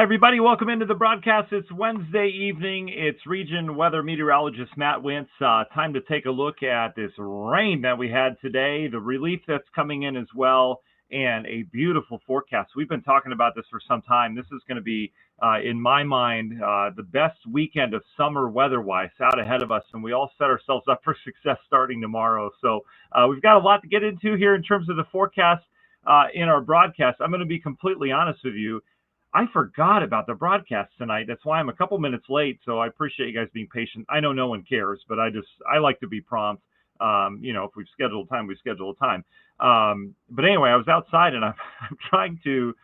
Hi, everybody. Welcome into the broadcast. It's Wednesday evening. It's region weather meteorologist Matt Wintz. Time to take a look at this rain that we had today, the relief that's coming in as well, and a beautiful forecast. We've been talking about this for some time. This is going to be, in my mind, the best weekend of summer weather-wise out ahead of us, and we all set ourselves up for success starting tomorrow. So we've got a lot to get into here in terms of the forecast in our broadcast. I'm going to be completely honest with you. I forgot about the broadcast tonight. That's why I'm a couple minutes late. So I appreciate you guys being patient. I know no one cares, but I like to be prompt. If we've scheduled time, we schedule a time. But anyway, I was outside and I'm trying to.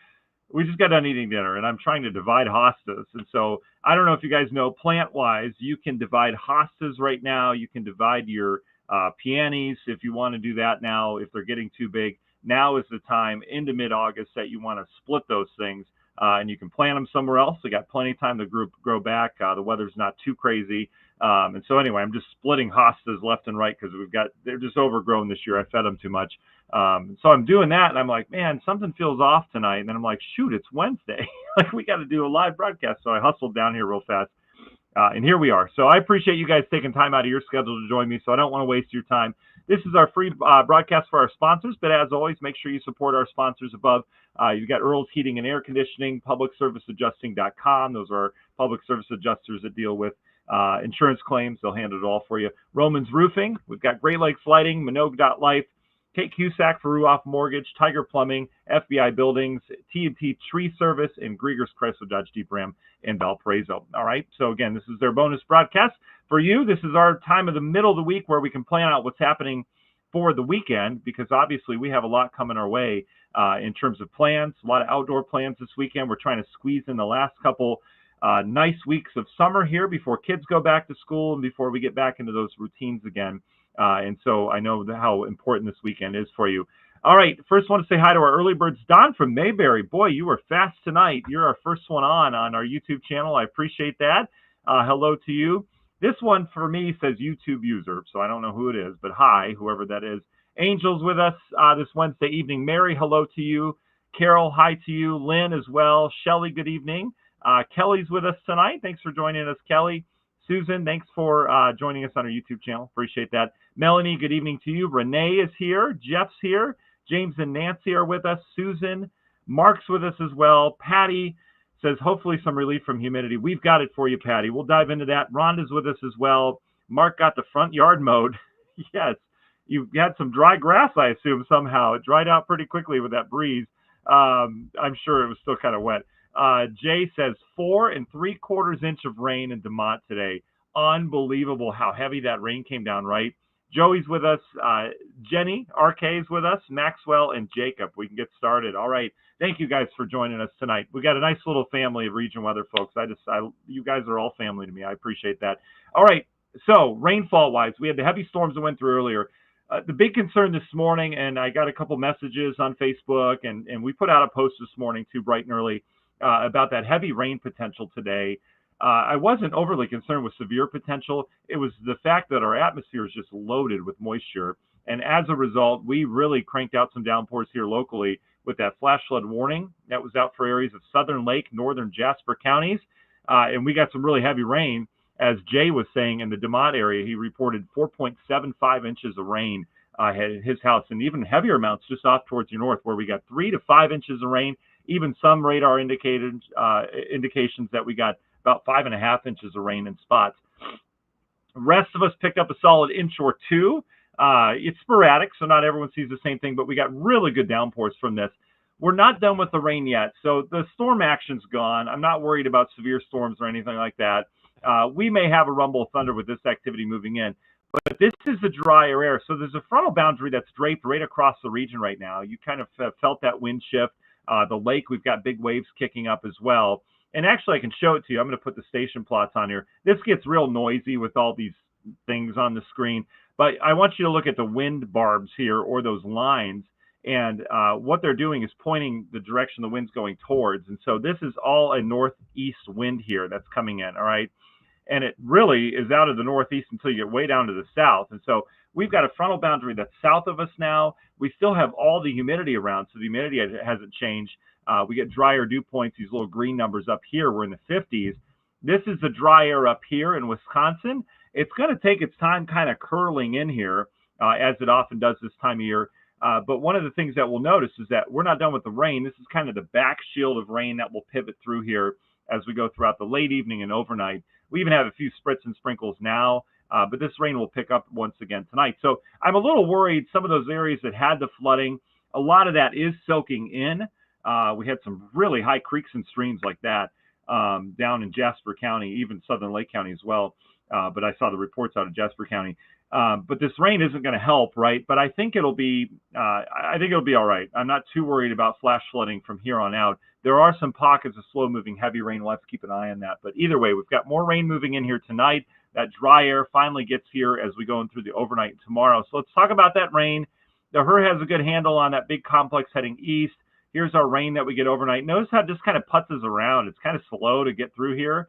We just got done eating dinner, and I'm trying to divide hostas. And so I don't know if you guys know, plant-wise, you can divide hostas right now. You can divide your peonies if you want to do that now. If they're getting too big, now is the time into mid-August that you want to split those things. And you can plant them somewhere else. They got plenty of time to grow back. The weather's not too crazy. And so anyway, I'm just splitting hostas left and right because they're just overgrown this year. I fed them too much. So I'm doing that, and I'm like, man, something feels off tonight. And then I'm like, shoot, it's Wednesday. Like, we got to do a live broadcast. So I hustled down here real fast. And here we are. So I appreciate you guys taking time out of your schedule to join me. So I don't want to waste your time. This is our free broadcast for our sponsors, but as always, make sure you support our sponsors above. You've got Earl's Heating and Air Conditioning, PublicServiceAdjusting.com. Those are public service adjusters that deal with insurance claims. They'll handle it all for you. Romans Roofing. We've got Great Lakes Lighting, Minogue.life, Kate Cusack for Ruoff Mortgage, Tiger Plumbing, FBI Buildings, T&T Tree Service, and Grieger's Chrysler Dodge Jeep Ram in Valparaiso. All right, so again, this is their bonus broadcast. For you, this is our time of the middle of the week where we can plan out what's happening for the weekend, because obviously we have a lot coming our way in terms of plans, a lot of outdoor plans this weekend. We're trying to squeeze in the last couple nice weeks of summer here before kids go back to school and before we get back into those routines again. And so I know how important this weekend is for you. All right, first I want to say hi to our early birds. Don from Mayberry. Boy, you were fast tonight. You're our first one on our YouTube channel. I appreciate that. Hello to you. This one for me says YouTube user, so I don't know who it is, but hi, whoever that is. Angel's with us this Wednesday evening. Mary, hello to you. Carol, hi to you. Lynn as well. Shelly, good evening. Kelly's with us tonight. Thanks for joining us, Kelly. Susan, thanks for joining us on our YouTube channel. Appreciate that. Melanie, good evening to you. Renee is here. Jeff's here. James and Nancy are with us. Susan, Mark's with us as well. Patty says, hopefully some relief from humidity. We've got it for you, Patty. We'll dive into that. Rhonda's with us as well. Mark got the front yard mowed. Yes, you had some dry grass, I assume, somehow. It dried out pretty quickly with that breeze. I'm sure it was still kind of wet. Jay says 4 3/4 inch of rain in DeMont today. Unbelievable how heavy that rain came down, right? Joey's with us. Jenny, RK is with us. Maxwell and Jacob. We can get started. All right. Thank you guys for joining us tonight. We got a nice little family of Region Weather folks. You guys are all family to me. I appreciate that. All right. So rainfall-wise, we had the heavy storms that went through earlier. The big concern this morning, and I got a couple messages on Facebook, and we put out a post this morning too, bright and early, about that heavy rain potential today. I wasn't overly concerned with severe potential. It was the fact that our atmosphere is just loaded with moisture. And as a result, we really cranked out some downpours here locally with that flash flood warning that was out for areas of Southern Lake, northern Jasper counties. And we got some really heavy rain. As Jay was saying, in the DeMont area, he reported 4.75 inches of rain at his house, and even heavier amounts just off towards your north, where we got 3 to 5 inches of rain. Even some radar indications that we got about 5.5 inches of rain in spots. The rest of us picked up a solid inch or two. It's sporadic, so not everyone sees the same thing, but we got really good downpours from this. We're not done with the rain yet, so the storm action's gone. I'm not worried about severe storms or anything like that. We may have a rumble of thunder with this activity moving in, but this is the drier air. So there's a frontal boundary that's draped right across the region right now. You kind of felt that wind shift. The lake, we've got big waves kicking up as well. And actually, I can show it to you. I'm going to put the station plots on here. This gets real noisy with all these things on the screen. But I want you to look at the wind barbs here, or those lines. And what they're doing is pointing the direction the wind's going towards. And so this is all a northeast wind here that's coming in, all right? and it really is out of the northeast until you get way down to the south. And so we've got a frontal boundary that's south of us now. We still have all the humidity around, so the humidity hasn't changed. We get drier dew points, these little green numbers up here. We're in the 50s. This is the dry air up here in Wisconsin. It's going to take its time kind of curling in here, as it often does this time of year. But one of the things that we'll notice is that we're not done with the rain. This is kind of the back shield of rain that will pivot through here as we go throughout the late evening and overnight. We even have a few spritz and sprinkles now, but this rain will pick up once again tonight. So I'm a little worried some of those areas that had the flooding, a lot of that is soaking in. We had some really high creeks and streams like that down in Jasper County, even Southern Lake County as well. But I saw the reports out of Jasper County. But this rain isn't going to help, right? But I think it'll be all right. I'm not too worried about flash flooding from here on out. There are some pockets of slow-moving heavy rain. We'll have to keep an eye on that. But either way, we've got more rain moving in here tonight. That dry air finally gets here as we go in through the overnight tomorrow. So let's talk about that rain. The HRRR has a good handle on that big complex heading east. Here's our rain that we get overnight. Notice how it just kind of putzes around. It's kind of slow to get through here.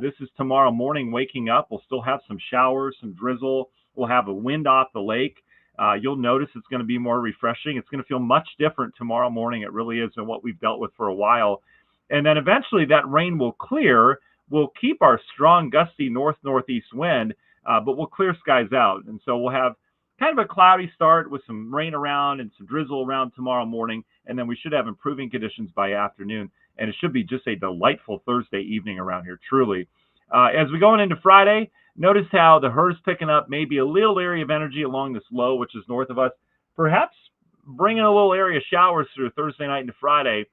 This is tomorrow morning waking up. We'll still have some showers, some drizzle. We'll have a wind off the lake. You'll notice it's going to be more refreshing. It's going to feel much different tomorrow morning. It really is, than what we've dealt with for a while. And then eventually that rain will clear. We'll keep our strong gusty north-northeast wind, but we'll clear skies out. And so we'll have kind of a cloudy start with some rain around and some drizzle around tomorrow morning. And then we should have improving conditions by afternoon. And it should be just a delightful Thursday evening around here, truly. As we go into Friday, notice how the HRRR's picking up maybe a little area of energy along this low, which is north of us. Perhaps bringing a little area of showers through Thursday night into Friday.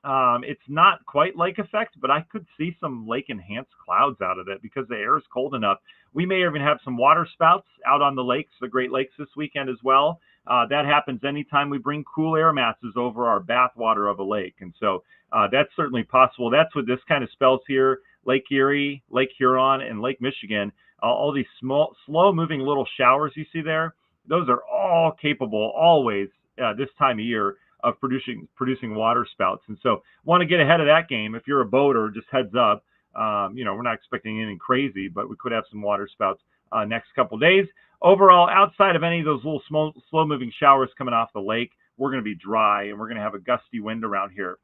It's not quite lake effect, but I could see some lake-enhanced clouds out of it because the air is cold enough. We may even have some water spouts out on the lakes, the Great Lakes, this weekend as well. That happens anytime we bring cool air masses over our bathwater of a lake. And so that's certainly possible. That's what this kind of spells here. Lake Erie, Lake Huron, and Lake Michigan, all these small, slow-moving little showers you see there, those are all capable always this time of year of producing water spouts. And so want to get ahead of that game. If you're a boater, just heads up. We're not expecting anything crazy, but we could have some water spouts next couple days. Overall, outside of any of those little slow-moving showers coming off the lake, we're going to be dry, and we're going to have a gusty wind around here.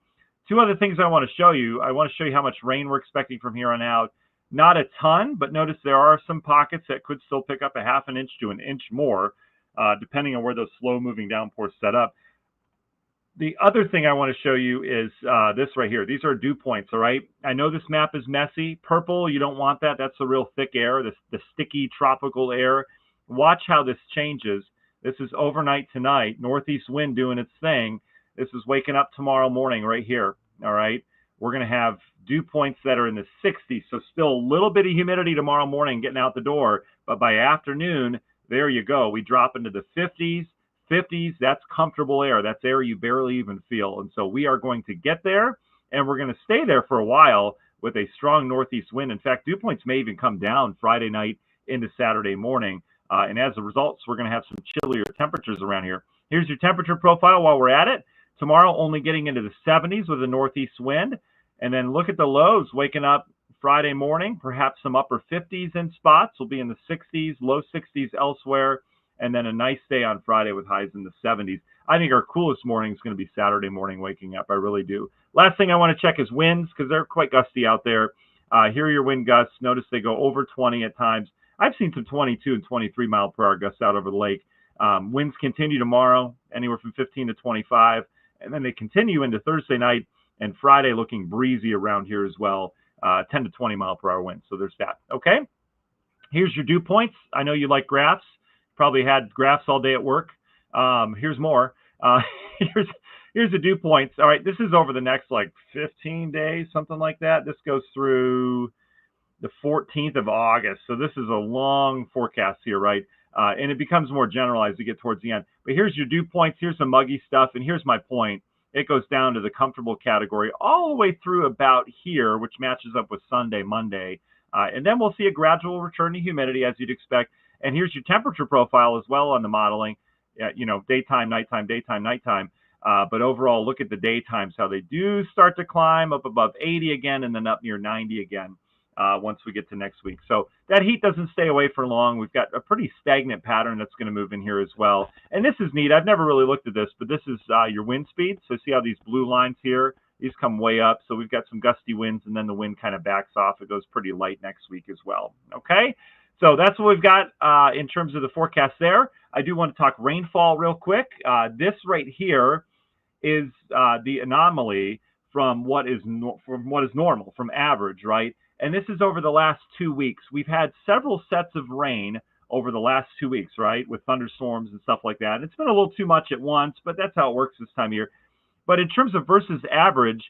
Two other things I want to show you. I want to show you how much rain we're expecting from here on out. Not a ton, but notice there are some pockets that could still pick up a half an inch to an inch more, depending on where those slow-moving downpours set up. The other thing I want to show you is this right here. These are dew points, all right? I know this map is messy. Purple, you don't want that. That's the real thick air, the sticky tropical air. Watch how this changes. This is overnight tonight. Northeast wind doing its thing. This is waking up tomorrow morning right here, all right? We're going to have dew points that are in the 60s, so still a little bit of humidity tomorrow morning getting out the door, but by afternoon, there you go. We drop into the 50s. That's comfortable air. That's air you barely even feel. And so we are going to get there, and we're going to stay there for a while with a strong northeast wind. In fact, dew points may even come down Friday night into Saturday morning. And as a result, we're going to have some chillier temperatures around here. Here's your temperature profile while we're at it. Tomorrow, only getting into the 70s with a northeast wind. And then look at the lows waking up Friday morning, perhaps some upper 50s in spots. We'll be in the 60s, low 60s elsewhere. And then a nice day on Friday with highs in the 70s. I think our coolest morning is going to be Saturday morning waking up. I really do. Last thing I want to check is winds because they're quite gusty out there. Here are your wind gusts. Notice they go over 20 at times. I've seen some 22 and 23 mile per hour gusts out over the lake. Winds continue tomorrow, anywhere from 15 to 25. And then they continue into Thursday night and Friday looking breezy around here as well. 10 to 20 mile per hour winds. So there's that. Okay. Here's your dew points. I know you like graphs. Probably had graphs all day at work. Here's more. Here's the dew points. All right, this is over the next like 15 days, something like that. This goes through the 14th of August. So this is a long forecast here, right? And it becomes more generalized as we get towards the end. But here's your dew points. Here's the muggy stuff. And here's my point. It goes down to the comfortable category all the way through about here, which matches up with Sunday, Monday. And then we'll see a gradual return to humidity as you'd expect. And here's your temperature profile as well on the modeling, daytime, nighttime, daytime, nighttime. But overall, look at the daytimes, how they do start to climb up above 80 again and then up near 90 again. once we get to next week. So that heat doesn't stay away for long. We've got a pretty stagnant pattern that's going to move in here as well. And this is neat. I've never really looked at this, but this is your wind speed. So see how these blue lines here, these come way up. So we've got some gusty winds, and then the wind kind of backs off. It goes pretty light next week as well. Okay, so that's what we've got in terms of the forecast there. I do want to talk rainfall real quick. This right here is the anomaly from what is normal, from average, right? And this is over the last 2 weeks. We've had several sets of rain over the last 2 weeks, right, with thunderstorms and stuff like that. It's been a little too much at once, but that's how it works this time of year. But in terms of versus average,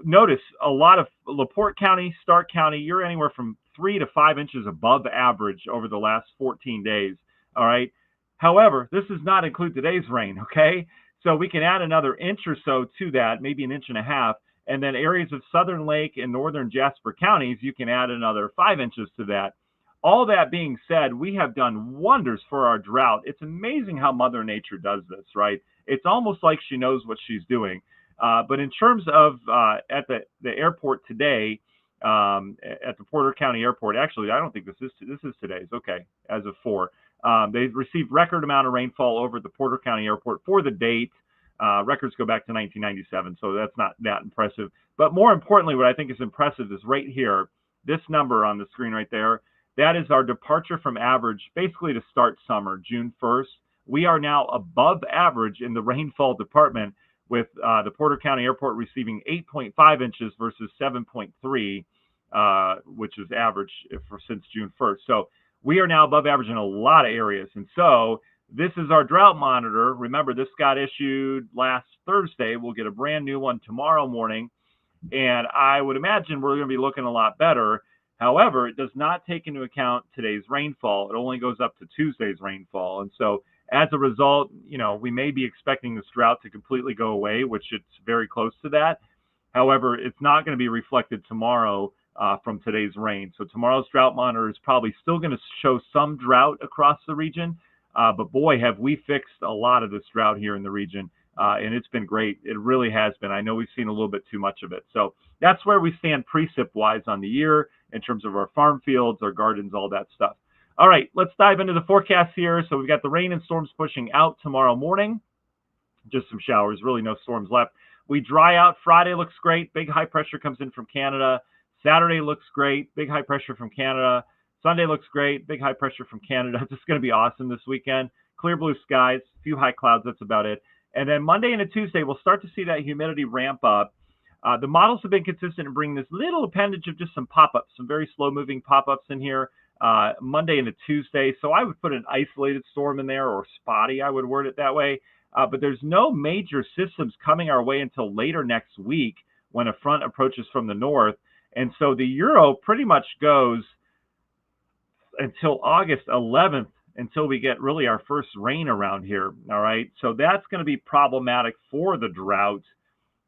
notice a lot of LaPorte County, Stark County, you're anywhere from 3 to 5 inches above average over the last 14 days, all right? However, this does not include today's rain, okay? So we can add another inch or so to that, maybe an inch and a half. And then areas of Southern Lake and Northern Jasper counties, you can add another 5 inches to that. All that being said, we have done wonders for our drought. It's amazing how Mother Nature does this, right? It's almost like she knows what she's doing. But in terms of at the airport today, at the Porter County Airport, actually, I don't think this is today's, okay, as of 4. They've received record amount of rainfall over the Porter County Airport for the date. Records go back to 1997, so that's not that impressive. But more importantly, what I think is impressive is right here, this number on the screen right there. That is our departure from average, basically to start summer, June 1st. We are now above average in the rainfall department, with the Porter County Airport receiving 8.5 inches versus 7.3, which is average since June 1st. So we are now above average in a lot of areas. And so this is our drought monitor. Remember, this got issued last Thursday. We'll get a brand new one tomorrow morning. And I would imagine we're going to be looking a lot better. However, it does not take into account today's rainfall. It only goes up to Tuesday's rainfall. And so as a result, we may be expecting this drought to completely go away, which it's very close to that. However, it's not going to be reflected tomorrow from today's rain. So tomorrow's drought monitor is probably still going to show some drought across the region. But boy, have we fixed a lot of this drought here in the region. And it's been great. It really has been. I know we've seen a little bit too much of it. So that's where we stand precip-wise on the year in terms of our farm fields, our gardens, all that stuff. All right, let's dive into the forecast here. So we've got the rain and storms pushing out tomorrow morning. Just some showers, really no storms left. We dry out. Friday looks great. Big high pressure comes in from Canada. Saturday looks great. Big high pressure from Canada. Sunday looks great. Big high pressure from Canada. It's just going to be awesome this weekend. Clear blue skies, a few high clouds. That's about it. And then Monday into Tuesday, we'll start to see that humidity ramp up. The models have been consistent in bringing this little appendage of just some pop-ups, some very slow-moving pop-ups in here Monday into Tuesday. So I would put an isolated storm in there, or spotty, I would word it that way. But there's no major systems coming our way until later next week when a front approaches from the north. And so the Euro pretty much goes until August 11th, until we get really our first rain around here. All right. So that's going to be problematic for the drought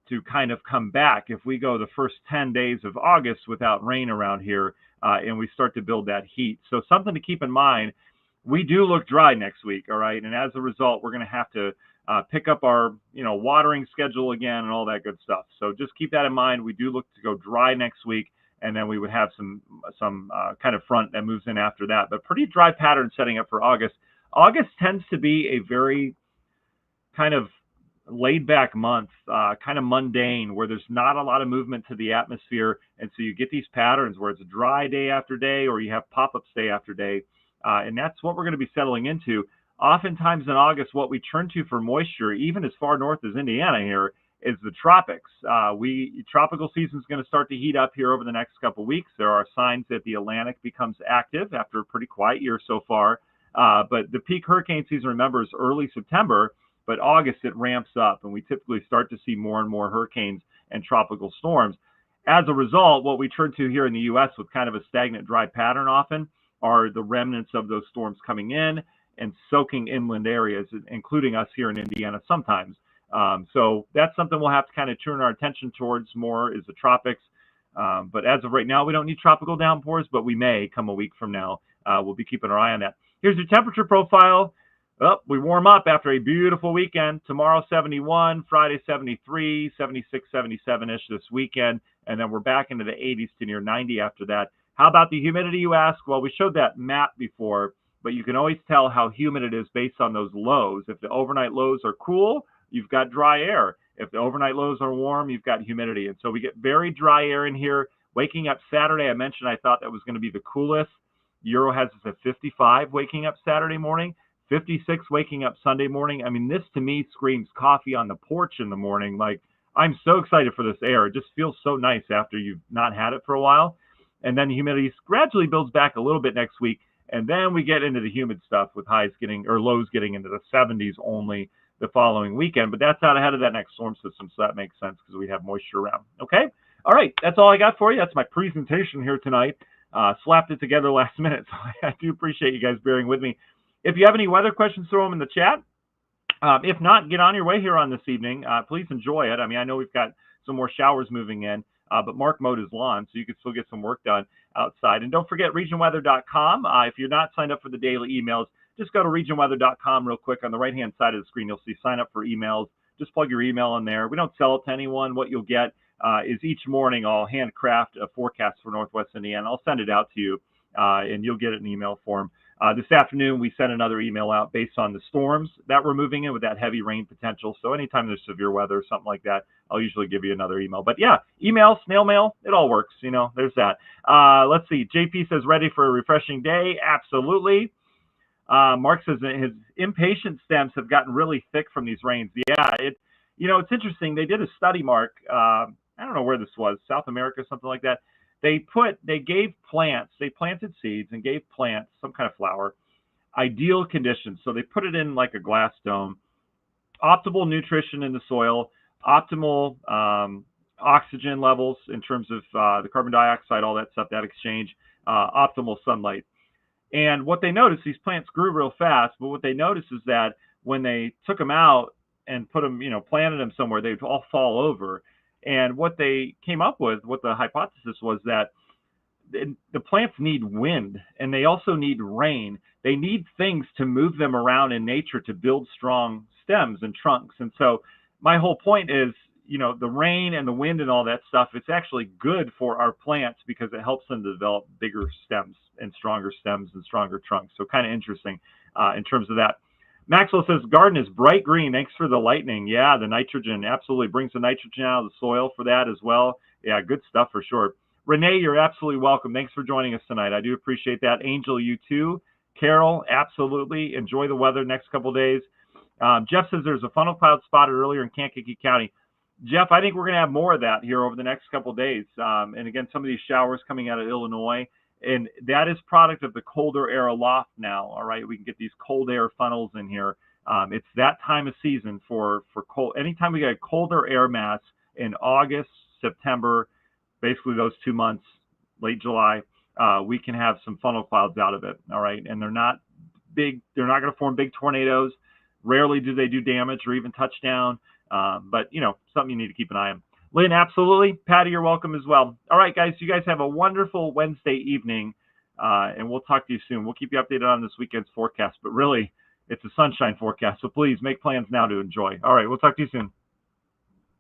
to kind of come back if we go the first 10 days of August without rain around here and we start to build that heat. So something to keep in mind, we do look dry next week. All right. And as a result, we're going to have to pick up our, watering schedule again and all that good stuff. So just keep that in mind. We do look to go dry next week. And then we would have some kind of front that moves in after that. But pretty dry pattern setting up for August. August tends to be a very kind of laid-back month, kind of mundane, where there's not a lot of movement to the atmosphere. And so you get these patterns where it's dry day after day, or you have pop-ups day after day. And that's what we're going to be settling into. Oftentimes in August, what we turn to for moisture, even as far north as Indiana here, is the tropics. Tropical season is going to start to heat up here over the next couple of weeks. There are signs that the Atlantic becomes active after a pretty quiet year so far. But the peak hurricane season, remember, is early September, but August it ramps up, and we typically start to see more and more hurricanes and tropical storms. As a result, what we turn to here in the U.S. with kind of a stagnant dry pattern often are the remnants of those storms coming in and soaking inland areas, including us here in Indiana sometimes. So that's something we'll have to kind of turn our attention towards more, is the tropics. But as of right now, we don't need tropical downpours, but we may come a week from now. We'll be keeping our eye on that. Here's your temperature profile. Oh, we warm up after a beautiful weekend. Tomorrow, 71, Friday, 73, 76, 77-ish this weekend. and then we're back into the 80s to near 90 after that. How about the humidity, you ask? Well, we showed that map before, but you can always tell how humid it is based on those lows. If the overnight lows are cool, you've got dry air. If the overnight lows are warm, you've got humidity. And so we get very dry air in here. Waking up Saturday, I mentioned I thought that was going to be the coolest. Euro has us at 55 waking up Saturday morning, 56 waking up Sunday morning. I mean, this to me screams coffee on the porch in the morning. Like, I'm so excited for this air. It just feels so nice after you've not had it for a while. And then the humidity gradually builds back a little bit next week. And then we get into the humid stuff with highs getting, or lows getting into the 70s only the following weekend. But that's out ahead of that next storm system. So that makes sense because we have moisture around. Okay. All right. That's all I got for you. That's my presentation here tonight. Slapped it together last minute. So I do appreciate you guys bearing with me. If you have any weather questions, throw them in the chat. If not, get on your way here on this evening. Please enjoy it. I mean, I know we've got some more showers moving in, but Mark mowed his lawn, so you can still get some work done outside. And don't forget regionweather.com. If you're not signed up for the daily emails, just go to regionweather.com real quick. On the right-hand side of the screen, you'll see sign up for emails. Just plug your email in there. We don't sell it to anyone. What you'll get is each morning I'll handcraft a forecast for Northwest Indiana. I'll send it out to you, and you'll get it in email form. This afternoon, we sent another email out based on the storms that we're moving in with that heavy rain potential. So anytime there's severe weather or something like that, I'll usually give you another email. But yeah, email, snail mail, it all works. You know, there's that. Let's see. JP says, ready for a refreshing day. Absolutely. Mark says that his impatient stems have gotten really thick from these rains. Yeah, it's interesting. They did a study, Mark. I don't know where this was, South America, something like that. They gave plants, they planted seeds and gave plants, some kind of flower, ideal conditions. So they put it in like a glass dome, optimal nutrition in the soil, optimal oxygen levels in terms of the carbon dioxide, all that stuff, that exchange, optimal sunlight. And what they noticed, these plants grew real fast, but what they noticed is that when they took them out and put them, planted them somewhere, they'd all fall over. And what they came up with, what the hypothesis was, that the plants need wind and they also need rain. They need things to move them around in nature to build strong stems and trunks. And so my whole point is, the rain and the wind and all that stuff, it's actually good for our plants because it helps them to develop bigger stems and stronger trunks. So kind of interesting in terms of that. Maxwell says, garden is bright green. Thanks for the lightning. Yeah, the nitrogen absolutely brings the nitrogen out of the soil for that as well. Yeah, good stuff for sure. Renee, you're absolutely welcome. Thanks for joining us tonight. I do appreciate that. Angel, you too. Carol, absolutely. Enjoy the weather next couple of days. Jeff says there's a funnel cloud spotted earlier in Kankakee County. Jeff, I think we're going to have more of that here over the next couple of days. And again, some of these showers coming out of Illinois. And that is product of the colder air aloft now. All right, we can get these cold air funnels in here. It's that time of season for cold. Anytime we get a colder air mass in August, September, basically those 2 months, late July, we can have some funnel clouds out of it. All right, and they're not big. They're not going to form big tornadoes. Rarely do they do damage or even touch down. But something you need to keep an eye on. Lynn, absolutely. Patty, you're welcome as well. All right, guys, you guys have a wonderful Wednesday evening, and we'll talk to you soon. We'll keep you updated on this weekend's forecast, but really, it's a sunshine forecast, so please make plans now to enjoy. All right, we'll talk to you soon.